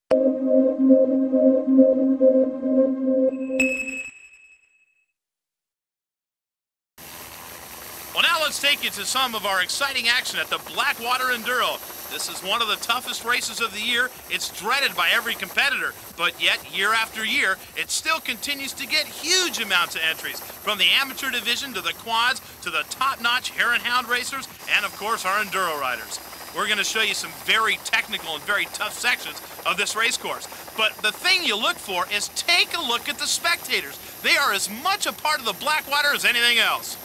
Well, now let's take you to some of our exciting action at the Blackwater Enduro. This is one of the toughest races of the year. It's dreaded by every competitor, but yet year after year, it still continues to get huge amounts of entries, from the amateur division to the quads to the top-notch hare and hound racers, and of course our enduro riders. We're going to show you some very technical and very tough sections of this race course. But the thing you look for is take a look at the spectators. They are as much a part of the Blackwater as anything else.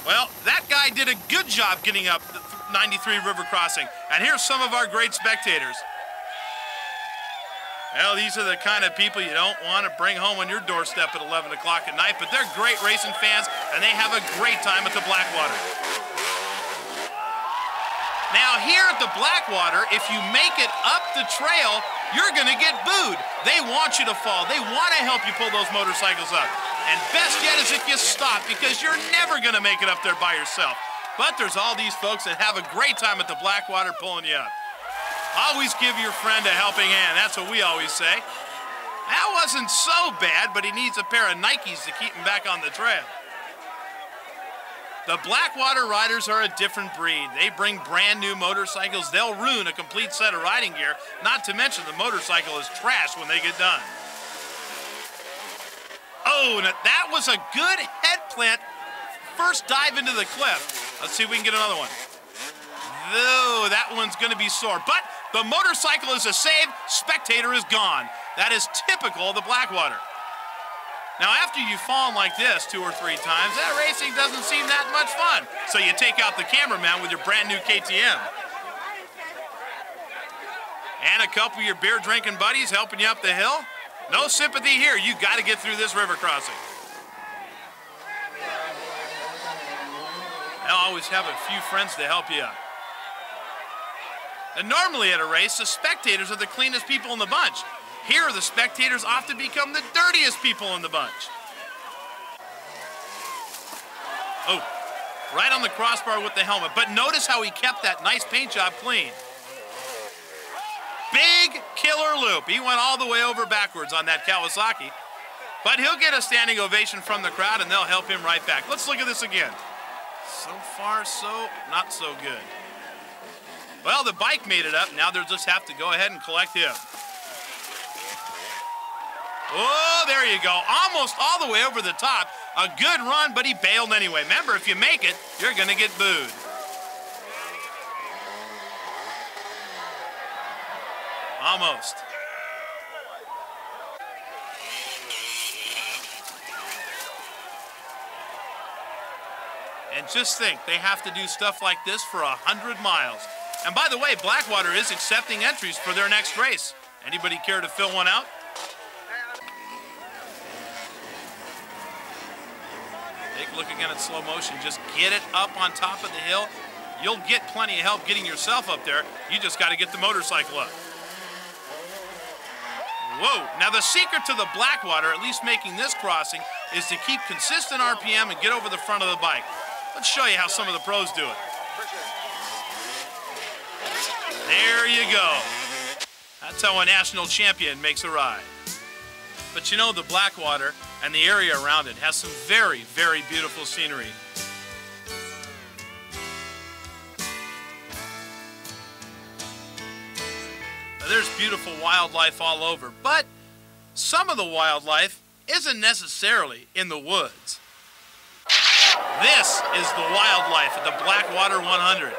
Well, that guy did a good job getting up the 93 river crossing. And here's some of our great spectators. Well, these are the kind of people you don't want to bring home on your doorstep at 11 o'clock at night, but they're great racing fans, and they have a great time at the Blackwater. Now, here at the Blackwater, if you make it up the trail, you're going to get booed. They want you to fall. They want to help you pull those motorcycles up. And best yet is if you stop, because you're never going to make it up there by yourself. But there's all these folks that have a great time at the Blackwater pulling you up. Always give your friend a helping hand. That's what we always say. That wasn't so bad, but he needs a pair of Nikes to keep him back on the trail. The Blackwater riders are a different breed. They bring brand new motorcycles. They'll ruin a complete set of riding gear, not to mention the motorcycle is trash when they get done. Oh, now that was a good head plant. First dive into the cliff. Let's see if we can get another one. No, that one's going to be sore. But the motorcycle is a save. Spectator is gone. That is typical of the Blackwater. Now, after you've fallen like this 2 or 3 times, that racing doesn't seem that much fun. So you take out the cameraman with your brand new KTM. And a couple of your beer drinking buddies helping you up the hill. No sympathy here. You got to get through this river crossing. Now always have a few friends to help you up. And normally at a race, the spectators are the cleanest people in the bunch. Here, the spectators often become the dirtiest people in the bunch. Oh, right on the crossbar with the helmet. But notice how he kept that nice paint job clean. Big killer loop. He went all the way over backwards on that Kawasaki. But he'll get a standing ovation from the crowd, and they'll help him right back. Let's look at this again. So far, so not so good. Well, the bike made it up. Now they'll just have to go ahead and collect him. Oh, there you go. Almost all the way over the top. A good run, but he bailed anyway. Remember, if you make it, you're going to get booed. Almost. And just think, they have to do stuff like this for 100 miles. And by the way, Blackwater is accepting entries for their next race. Anybody care to fill one out? Take a look again at slow motion. Just get it up on top of the hill. You'll get plenty of help getting yourself up there. You just got to get the motorcycle up. Whoa. Now the secret to the Blackwater, at least making this crossing, is to keep consistent RPM and get over the front of the bike. Let's show you how some of the pros do it. There you go. That's how a national champion makes a ride. But you know, the Blackwater and the area around it has some very, very beautiful scenery. Now, there's beautiful wildlife all over, but some of the wildlife isn't necessarily in the woods. This is the wildlife at the Blackwater 100.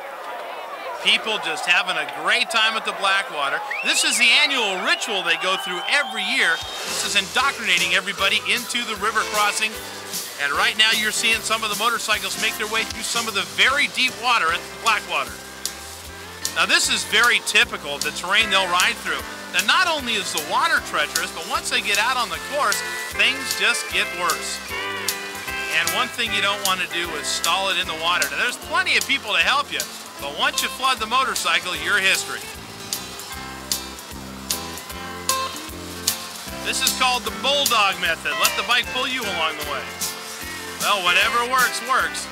People just having a great time at the Blackwater. This is the annual ritual they go through every year. This is indoctrinating everybody into the river crossing. And right now you're seeing some of the motorcycles make their way through some of the very deep water at the Blackwater. Now this is very typical of the terrain they'll ride through. Now not only is the water treacherous, but once they get out on the course, things just get worse. And one thing you don't want to do is stall it in the water. Now there's plenty of people to help you. But once you flood the motorcycle, you're history. This is called the bulldog method. Let the bike pull you along the way. Well, whatever works, works.